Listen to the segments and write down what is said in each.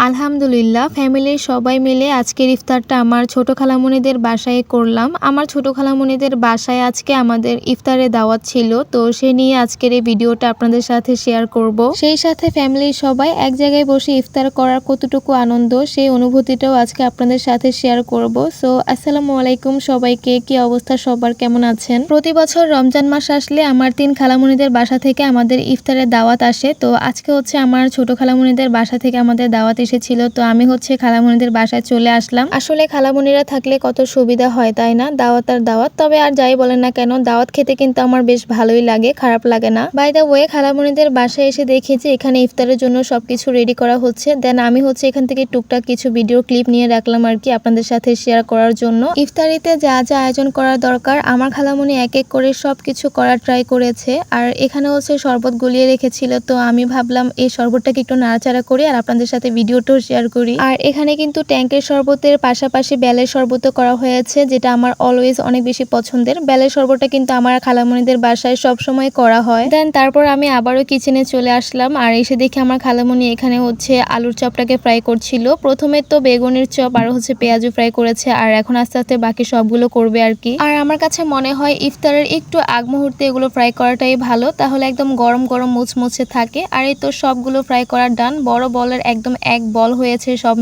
আলহামদুলিল্লাহ ফ্যামিলির সবাই মিলে আজকের ইফতারটা আমার ছোট খালামণিদের বাসায় করলাম। আমার ছোট খালামণিদের বাসায় আজকে আমাদের ইফতারে দাওয়াত ছিল, তো সে নিয়ে আজকের এই ভিডিওটা আপনাদের সাথে শেয়ার করব। সেই সাথে ফ্যামিলির সবাই এক জায়গায় বসে ইফতার করার কতটুকু আনন্দ সেই অনুভূতিটাও আজকে আপনাদের সাথে শেয়ার করব। সো আসসালামু আলাইকুম সবাইকে, কি অবস্থা সবার, কেমন আছেন? প্রতি বছর রমজান মাস আসলে আমার 3 খালামণিদের বাসা থেকে আমাদের ইফতারের দাওয়াত আসে। তো আজকে হচ্ছে আমার ছোট খালামণিদের বাসা থেকে আমাদের দাওয়াত এসেছিল, তো আমি হচ্ছে খালামণিদের বাসায় চলে আসলাম। আসলে খালামণিরা থাকলে কত সুবিধা হয় তাই না, দাওয়াত আর দাওয়াত। তবে আর যাই বলেন না কেন, দাওয়াত খেতে কিন্তু আমার বেশ ভালোই লাগে, খারাপ লাগে না। বাই দ্য ওয়ে, খালামণিদের বাসায় এসে দেখি যে এখানে ইফতারের জন্য সবকিছু রেডি করা হচ্ছে। দেন আমি হচ্ছে এখান থেকে টুকটাক কিছু ভিডিও ক্লিপ নিয়ে রাখলাম আর কি আপনাদের সাথে শেয়ার করার জন্য। ইফতারিতে যা যা আয়োজন করা দরকার আমার খালামণি এক এক করে সবকিছু করার ট্রাই করেছে। আর এখানে হচ্ছে শরবত গলিয়ে রেখেছিল, তো আমি ভাবলাম এই শরবতটাকে একটু নাড়াচাড়া করি আর আপনাদের সাথে ভিডিওটাও শেয়ার করি। আর এখানে কিন্তু ট্যাঙ্কের শরবতের পাশাপাশি বেলের শরবতও করা হয়েছে, যেটা আমার অলওয়েজ অনেক বেশি পছন্দের। বেলের শরবতটা কিন্তু আমার খালামণিদের বাসায় সব সময় করা হয়। দেন তারপর আমি আবারও কিচেনে চলে আসলাম আর এসে দেখি আমার খালামণি এখানে হচ্ছে আলুর চপটাকে ফ্রাই করছিল। প্রথমে তো বেগুনের চপ আর হচ্ছে পেঁয়াজু ফ্রাই করেছে, আর এখন আস্তে আস্তে বাকি সবগুলো করবে আর কি। আর আমার কাছে মনে হয় ইফতারের একটু আগ মুহূর্তে এগুলো ফ্রাই করাটাই ভালো, তাহলে একদম গরম গরম মুচমুচে থাকে। আর এই তো সবগুলো ফ্রাই করার ডান, বড় বলের একদম এক বল হয়েছে সব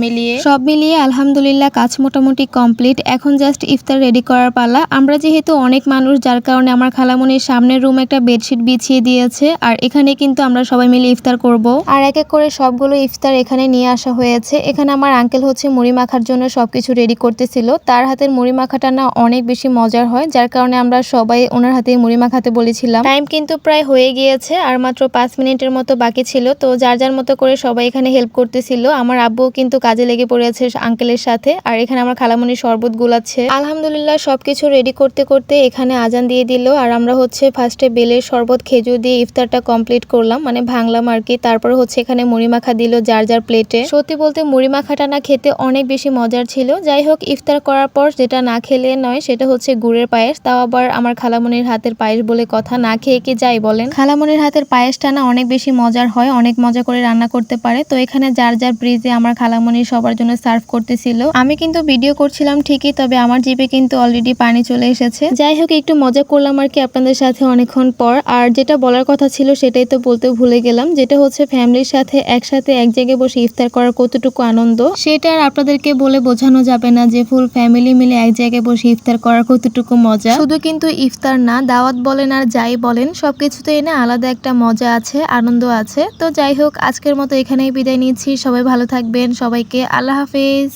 মিলিয়ে আলহামদুলিল্লাহ কাজ মোটামুটি কমপ্লিট। এখন জাস্ট ইফতার রেডি করার পালা। আমরা যেহেতু অনেক মানুষ, যার কারণে আমার খালামণির সামনের রুম একটা বেডশিট বিছিয়ে দিয়েছে, আর এখানে কিন্তু আমরা সবাই মিলে ইফতার করব। আর এক এক করে সবগুলো ইফতার এখানে নিয়ে আসা হয়েছে। এখানে আমার আঙ্কেল হচ্ছে মুড়ি মাখার জন্য সবকিছু রেডি করতেছিল। তার হাতের মুড়ি মাখাটা না অনেক বেশি মজার হয়, যার কারণে আমরা সবাই ওনার হাতে মুড়ি মাখাতে বলেছিলাম। টাইম কিন্তু প্রায় হয়ে গিয়েছে, আর মাত্র 5 মিনিটের মতো বাকি ছিল। তো যার যার মতো করে সবাই এখানে হেল্প করতেছিল। আমার আব্বু কিন্তু কাজে লেগে পড়েছে আঙ্কেলের সাথে, আর এখানে আমার খালামণি শরবত গুলাচ্ছে। আলহামদুলিল্লাহ সবকিছু রেডি করতে করতে এখানে আজান দিয়ে দিল, আর আমরা হচ্ছে ফার্স্টে বেলের শরবত খেজুর দিয়ে ইফতারটা কমপ্লিট করলাম, মানে ভাঙলাম আর কি। তারপর হচ্ছে এখানে মুড়ি মাখা দিল যার যার প্লেটে। সত্যি বলতে মুড়ি মাখাটা না খেতে অনেক বেশি মজার ছিল। যাই হোক, ইফতার করার পর যেটা না খেলে নয় সেটা হচ্ছে গুড়ের পায়েস, তাও আবার আমার খালামণির হাতের পায়েস বলে কথা, না খেয়ে কি যাই বলেন। খালামণির হাতের পায়েসটা না অনেক বেশি মজার হয়, অনেক মজা করে রান্না করতে পারে। তো এখানে যার যার ব্রিজে আমার খালামণি সবার জন্য সার্ভ করতেছিল। আমি কিন্তু ভিডিও করছিলাম ঠিকই, তবে আমার জিভে কিন্তু অলরেডি পানি চলে এসেছে। যাই হোক, একটু মজা করলাম আর কি আপনাদের সাথে অনেকক্ষণ পর। আর যেটা বলার কথা ছিল সেটাই তো বলতে ভুলে গেলাম, যেটা হচ্ছে ফ্যামিলির সাথে একসাথে এক জায়গায় বসে ইফতার করার কতটুকু আনন্দ সেটা আর আপনাদেরকে বলে বোঝানো যাবে না, যে ফুল ফ্যামিলি মিলে এক জায়গায় বসে ইফতার করার কতটুকু মজা। শুধু কিন্তু ইফতার না, দাওয়াত বলেন আর যাই বলেন, সবকিছুতেই না আলাদা একটা মজা আছে, আনন্দ আছে। তো যাই হোক, আজকের মতো এখানেই বিদায় নিচ্ছি। সবাই ভালো থাকবেন, সবাইকে আল্লাহ হাফেজ।